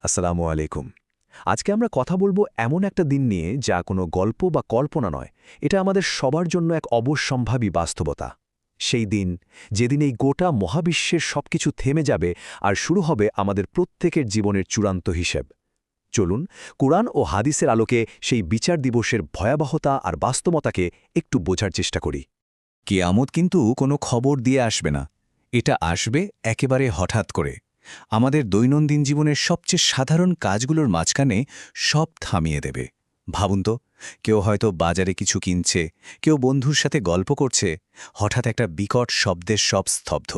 আসসালামু আলাইকুম। আজকে আমরা কথা বলবো এমন একটা দিন নিয়ে যা কোনো গল্প বা কল্পনা নয়, এটা আমাদের সবার জন্য এক অবশ্যম্ভাবী বাস্তবতা। সেই দিন যেদিন এই গোটা মহাবিশ্বের সবকিছু থেমে যাবে আর শুরু হবে আমাদের প্রত্যেকের জীবনের চূড়ান্ত হিসেব। চলুন কুরআন ও হাদিসের আলোকে সেই বিচার দিবসের ভয়াবহতা আর বাস্তবতাকে একটু বোঝার চেষ্টা করি। কিয়ামত কিন্তু কোনো খবর দিয়ে আসবে না, এটা আসবে একেবারে হঠাৎ করে। আমাদের দৈনন্দিন জীবনের সবচেয়ে সাধারণ কাজগুলোর মাঝখানে সব থামিয়ে দেবে। ভাবুন তো, কেউ হয়তো বাজারে কিছু কিনছে, কেউ বন্ধুর সাথে গল্প করছে, হঠাৎ একটা বিকট শব্দের সব স্তব্ধ।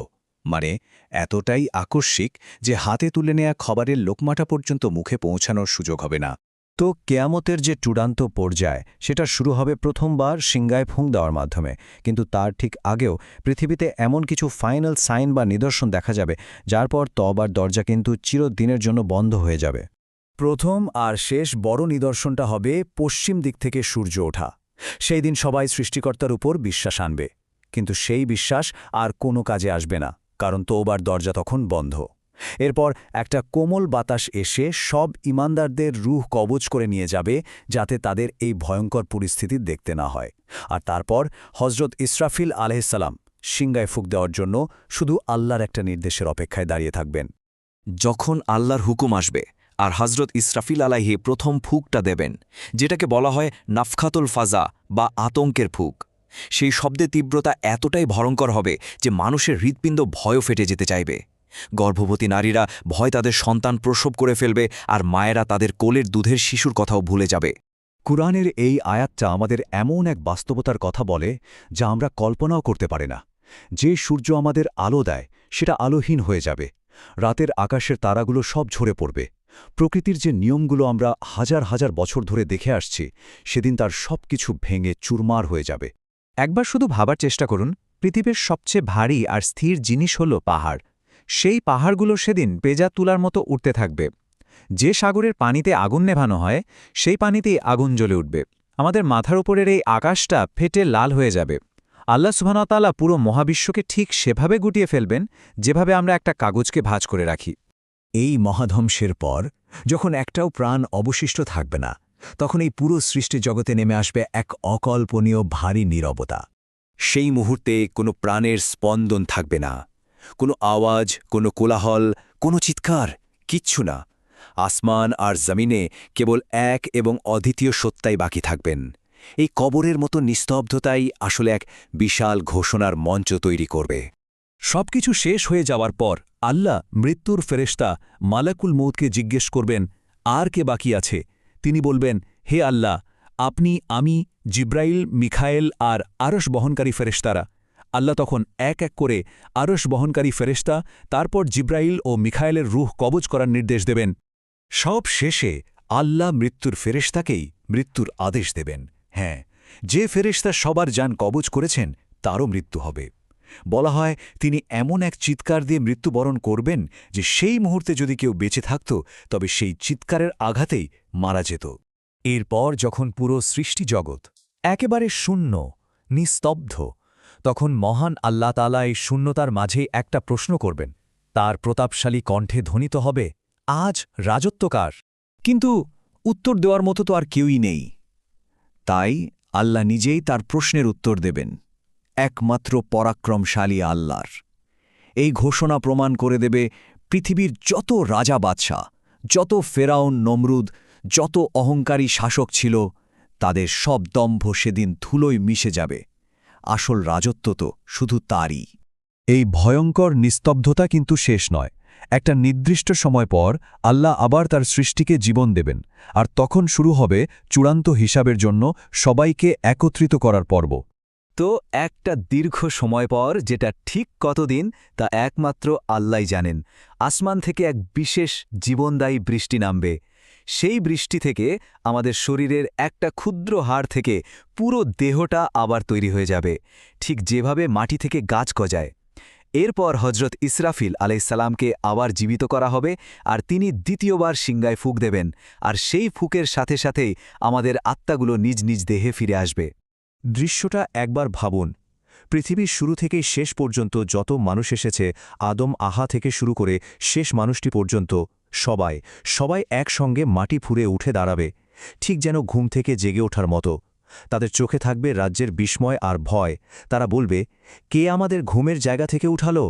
মানে এতটাই আকস্মিক যে হাতে তুলে নেয়া খাবারের লোকমাটা পর্যন্ত মুখে পৌঁছানোর সুযোগ হবে না। তো কেয়ামতের যে চূড়ান্ত পর্যায় সেটা শুরু হবে প্রথমবার সিংগায় ফুঁক দেওয়ার মাধ্যমে, কিন্তু তার ঠিক আগেও পৃথিবীতে এমন কিছু ফাইনাল সাইন বা নিদর্শন দেখা যাবে যার পর তওবার দরজা কিন্তু চিরদিনের জন্য বন্ধ হয়ে যাবে। প্রথম আর শেষ বড় নিদর্শনটা হবে পশ্চিম দিক থেকে সূর্য ওঠা। সেই দিন সবাই সৃষ্টিকর্তার উপর বিশ্বাস আনবে, কিন্তু সেই বিশ্বাস আর কোনো কাজে আসবে না, কারণ তওবার দরজা তখন বন্ধ। এরপর একটা কোমল বাতাস এসে সব ঈমানদারদের রূহ কবজ করে নিয়ে যাবে, যাতে তাদের এই ভয়ঙ্কর পরিস্থিতি দেখতে না হয়। আর তারপর হজরত ইসরাফিল আলাইহিসসালাম সিংগায় ফুঁক দেওয়ার জন্য শুধু আল্লাহর একটা নির্দেশের অপেক্ষায় দাঁড়িয়ে থাকবেন। যখন আল্লাহর হুকুম আসবে আর হজরত ইসরাফিল আলাইহি প্রথম ফুঁকটা দেবেন, যেটাকে বলা হয় নাফখাতুল ফাজা বা আতঙ্কের ফুঁক, সেই শব্দের তীব্রতা এতটাই ভয়ঙ্কর হবে যে মানুষের হৃৎপিণ্ড ভয়ও ফেটে যেতে চাইবে। গর্ভবতী নারীরা ভয় তাদের সন্তান প্রসব করে ফেলবে, আর মায়েরা তাদের কোলের দুধের শিশুর কথাও ভুলে যাবে। কুরআনের এই আয়াতটা আমাদের এমন এক বাস্তবতার কথা বলে যা আমরা কল্পনাও করতে পারি না। যে সূর্য আমাদের আলো দেয় সেটা আলোহীন হয়ে যাবে, রাতের আকাশের তারাগুলো সব ঝরে পড়বে, প্রকৃতির যে নিয়মগুলো আমরা হাজার হাজার বছর ধরে দেখে আসছি সেদিন তার সবকিছু ভেঙে চুরমার হয়ে যাবে। একবার শুধু ভাবার চেষ্টা করুন, পৃথিবীর সবচেয়ে ভারী আর স্থির জিনিস হল পাহাড়। সেই পাহাড়গুলো সেদিন পেঁজা তুলার মতো উঠতে থাকবে। যে সাগরের পানিতে আগুন নেভানো হয় সেই পানিতেই আগুন জ্বলে উঠবে। আমাদের মাথার উপরের এই আকাশটা ফেটে লাল হয়ে যাবে। আল্লাহ সুবহানাহু ওয়া তাআলা পুরো মহাবিশ্বকে ঠিক সেভাবে গুটিয়ে ফেলবেন যেভাবে আমরা একটা কাগজকে ভাঁজ করে রাখি। এই মহাধ্বংসের পর যখন একটাও প্রাণ অবশিষ্ট থাকবে না, তখন এই পুরো সৃষ্টি জগতে নেমে আসবে এক অকল্পনীয় ভারী নীরবতা। সেই মুহূর্তে কোনো প্রাণের স্পন্দন থাকবে না, কোনো আওয়াজ, কোনো কোলাহল, কোনো চিৎকার, কিচ্ছু না। আসমান আর জমিনে কেবল এক এবং অদ্বিতীয় সত্তাই বাকি থাকবেন। এই কবরের মতো নিস্তব্ধতাই আসলে এক বিশাল ঘোষণার মঞ্চ তৈরি করবে। সবকিছু শেষ হয়ে যাওয়ার পর আল্লাহ মৃত্যুর ফেরেশতা মালাকুল মউতকে জিজ্ঞেস করবেন, আর কে বাকি আছে? তিনি বলবেন, হে আল্লাহ, আপনি, আমি, জিব্রাইল, মিখায়েল আর আরশ বহনকারী ফেরেশতারা। আল্লাহ তখন এক এক করে আরশ বহনকারী ফেরেশতা, তারপর জিব্রাইল ও মিখায়েলের রূহ কবজ করার নির্দেশ দেবেন। সব শেষে আল্লাহ মৃত্যুর ফেরেশতাকেই মৃত্যুর আদেশ দেবেন। হ্যাঁ, যে ফেরেশতা সবার জান কবজ করেছেন তারও মৃত্যু হবে। বলা হয় তিনি এমন এক চিৎকার দিয়ে মৃত্যুবরণ করবেন যে সেই মুহূর্তে যদি কেউ বেঁচে থাকত তবে সেই চিৎকারের আঘাতেই মারা যেত। এরপর যখন পুরো সৃষ্টি জগৎ একেবারে শূন্য, নিস্তব্ধ, তখন মহান আল্লাহ তাআলা এই শূন্যতার মাঝেই একটা প্রশ্ন করবেন। তার প্রতাপশালী কণ্ঠে ধ্বনিত হবে, আজ রাজত্ব কার? কিন্তু উত্তর দেওয়ার মতো তো আর কেউই নেই। তাই আল্লাহ নিজেই তার প্রশ্নের উত্তর দেবেন, একমাত্র পরাক্রমশালী আল্লাহর। এই ঘোষণা প্রমাণ করে দেবে পৃথিবীর যত রাজা বাদশাহ, যত ফেরাউন, নমরুদ, যত অহংকারী শাসক ছিল, তাদের সব দম্ভ সেদিন ধুলোয় মিশে যাবে। আসল রাজত্ব তো শুধু তারই। এই ভয়ঙ্কর নিস্তব্ধতা কিন্তু শেষ নয়। একটা নির্দিষ্ট সময় পর আল্লাহ আবার তার সৃষ্টিকে জীবন দেবেন, আর তখন শুরু হবে চূড়ান্ত হিসাবের জন্য সবাইকে একত্রিত করার পর্ব। তো একটা দীর্ঘ সময় পর, যেটা ঠিক কতদিন তা একমাত্র আল্লাহই জানেন, আসমান থেকে এক বিশেষ জীবনদায়ী বৃষ্টি নামবে। সেই বৃষ্টি থেকে আমাদের শরীরের একটা ক্ষুদ্র হাড় থেকে পুরো দেহটা আবার তৈরি হয়ে যাবে, ঠিক যেভাবে মাটি থেকে গাছ গজায়। এরপর হজরত ইসরাফিল আলাইহিসসালামকে আবার জীবিত করা হবে, আর তিনি দ্বিতীয়বার সিংগায় ফুঁক দেবেন, আর সেই ফুঁকের সাথে সাথেই আমাদের আত্মাগুলো নিজ নিজ দেহে ফিরে আসবে। দৃশ্যটা একবার ভাবুন। পৃথিবীর শুরু থেকেই শেষ পর্যন্ত যত মানুষ এসেছে, আদম আহা থেকে শুরু করে শেষ মানুষটি পর্যন্ত, সবাই একসঙ্গে মাটি ফুঁড়ে উঠে দাঁড়াবে, ঠিক যেন ঘুম থেকে জেগে ওঠার মতো। তাদের চোখে থাকবে রাজ্যের বিস্ময় আর ভয়। তারা বলবে, কে আমাদের ঘুমের জায়গা থেকে উঠালো?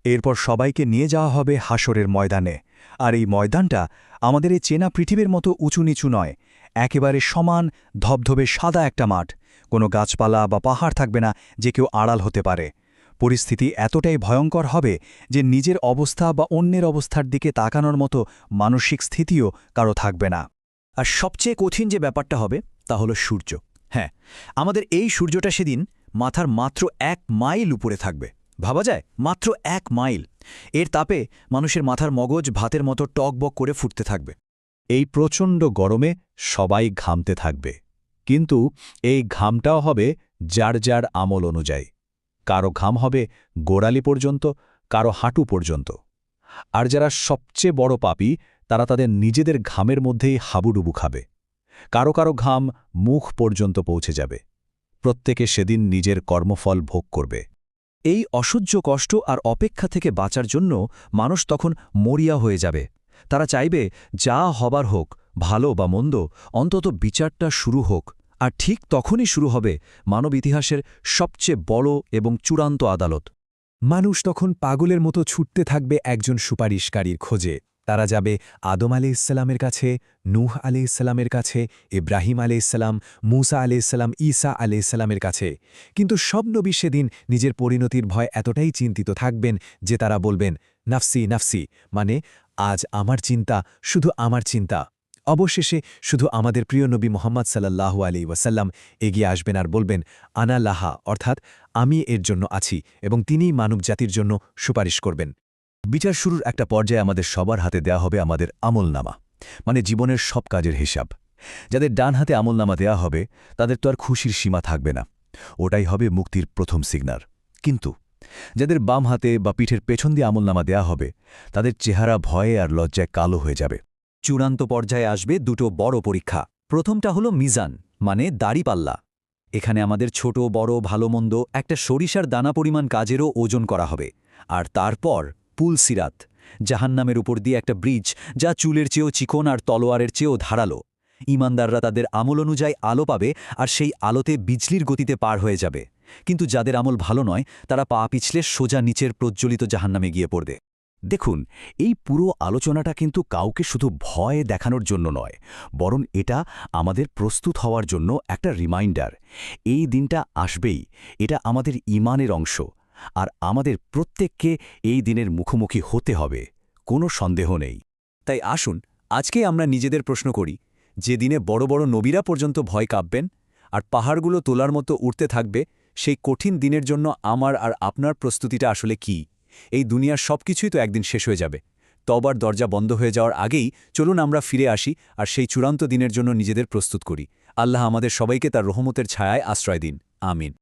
এরপর সবাইকে নিয়ে যাওয়া হবে হাসরের ময়দানে। আর এই ময়দানটা আমাদের এই চেনা পৃথিবীর মতো উঁচু নিচু নয়, একেবারে সমান ধবধবে সাদা একটা মাঠ। কোনো গাছপালা বা পাহাড় থাকবে না যে কেউ আড়াল হতে পারে। পরিস্থিতি এতটাই ভয়ঙ্কর হবে যে নিজের অবস্থা বা অন্যের অবস্থার দিকে তাকানোর মতো মানসিক স্থিতিও কারো থাকবে না। আর সবচেয়ে কঠিন যে ব্যাপারটা হবে তা হলো সূর্য। হ্যাঁ, আমাদের এই সূর্যটা সেদিন মাথার মাত্র 1 মাইল উপরে থাকবে। ভাবা যায়, মাত্র 1 মাইল। এর তাপে মানুষের মাথার মগজ ভাতের মতো টকবক করে ফুটতে থাকবে। এই প্রচণ্ড গরমে সবাই ঘামতে থাকবে, কিন্তু এই ঘামটাও হবে যার যার আমল অনুযায়ী। কারো ঘাম হবে গোড়ালি পর্যন্ত, কারো হাঁটু পর্যন্ত। আর যারা সবচেয়ে বড় পাপী, তারা তাদের নিজেদের ঘামের মধ্যেই হাবুডুবু খাবে। কারো কারো ঘাম মুখ পর্যন্ত পৌঁছে যাবে। প্রত্যেকে সেদিন নিজের কর্মফল ভোগ করবে। এই অসহ্য কষ্ট আর অপেক্ষা থেকে বাঁচার জন্য মানুষ তখন মরিয়া হয়ে যাবে। তারা চাইবে যা হবার হোক, ভালো বা মন্দ, অন্তত বিচারটা শুরু হোক। আর ঠিক তখনই শুরু হবে মানব ইতিহাসের সবচেয়ে বড় এবং চূড়ান্ত আদালত। মানুষ তখন পাগলের মতো ছুটতে থাকবে একজন সুপারিশকারীর খোঁজে। তারা যাবে আদম আলাইহিসসালামের কাছে, নূহ আলাইহিসসালামের কাছে, ইব্রাহিম আলাইহিসসালাম, মূসা আলাইহিসসালাম, ঈসা আলাইহিসসালামের কাছে। কিন্তু সব নবী সেদিন নিজের পরিণতির ভয় এতটাই চিন্তিত থাকবেন যে তারা বলবেন, নাফসি নাফসি, মানে আজ আমার চিন্তা, শুধু আমার চিন্তা। অবশেষে শুধু আমাদের প্রিয় নবী মুহাম্মদ সাল্লাল্লাহু আলাইহি ওয়াসাল্লাম এগিয়ে আসবেন আর বলবেন, আনা লাহা, অর্থাৎ আমি এর জন্য আছি, এবং তিনিই মানবজাতির জন্য সুপারিশ করবেন। বিচার শুরুর একটা পর্যায়ে আমাদের সবার হাতে দেয়া হবে আমাদের আমলনামা, মানে জীবনের সব কাজের হিসাব। যাদের ডান হাতে আমলনামা দেয়া হবে তাদের তো আর খুশির সীমা থাকবে না, ওটাই হবে মুক্তির প্রথম সিগনাল। কিন্তু যাদের বাম হাতে বা পিঠের পেছন দিয়ে আমলনামা দেয়া হবে, তাদের চেহারা ভয়ে আর লজ্জায় কালো হয়ে যাবে। চূড়ান্ত পর্যায়ে আসবে দুটো বড় পরীক্ষা। প্রথমটা হলো মিজান, মানে দাড়িপাল্লা। এখানে আমাদের ছোট বড় ভালো মন্দ একটা সরিষার দানা পরিমাণ কাজেরও ওজন করা হবে। আর তারপর পুলসিরাত, জাহান্নামের উপর দিয়ে একটা ব্রিজ, যা চুলের চেয়েও চিকন আর তলোয়ারের চেয়েও ধারালো। ঈমানদাররা তাদের আমল অনুযায়ী আলো পাবে, আর সেই আলোতে বিজলির গতিতে পার হয়ে যাবে। কিন্তু যাদের আমল ভালো নয়, তারা পা পিছলে সোজা নিচের প্রজ্জ্বলিত জাহান্নামে গিয়ে পড়বে। দেখুন, এই পুরো আলোচনাটা কিন্তু কাউকে শুধু ভয় দেখানোর জন্য নয়, বরং এটা আমাদের প্রস্তুত হওয়ার জন্য একটা রিমাইন্ডার। এই দিনটা আসবেই, এটা আমাদের ঈমানের অংশ, আর আমাদের প্রত্যেককে এই দিনের মুখোমুখি হতে হবে, কোনো সন্দেহ নেই। তাই আসুন আজকে আমরা নিজেদের প্রশ্ন করি, যে দিনে বড় বড় নবীরা পর্যন্ত ভয় কাঁপবেন আর পাহাড়গুলো তোলার মতো উঠতে থাকবে, সেই কঠিন দিনের জন্য আমার আর আপনার প্রস্তুতিটা আসলে কি? এই দুনিয়ার সবকিছুই তো একদিন শেষ হয়ে যাবে। তবার দরজা বন্ধ হয়ে যাওয়ার আগেই চলুন আমরা ফিরে আসি আর সেই চূড়ান্ত দিনের জন্য নিজেদের প্রস্তুত করি। আল্লাহ আমাদের সবাইকে তার রহমতের ছায়ায় আশ্রয় দিন। আমিন।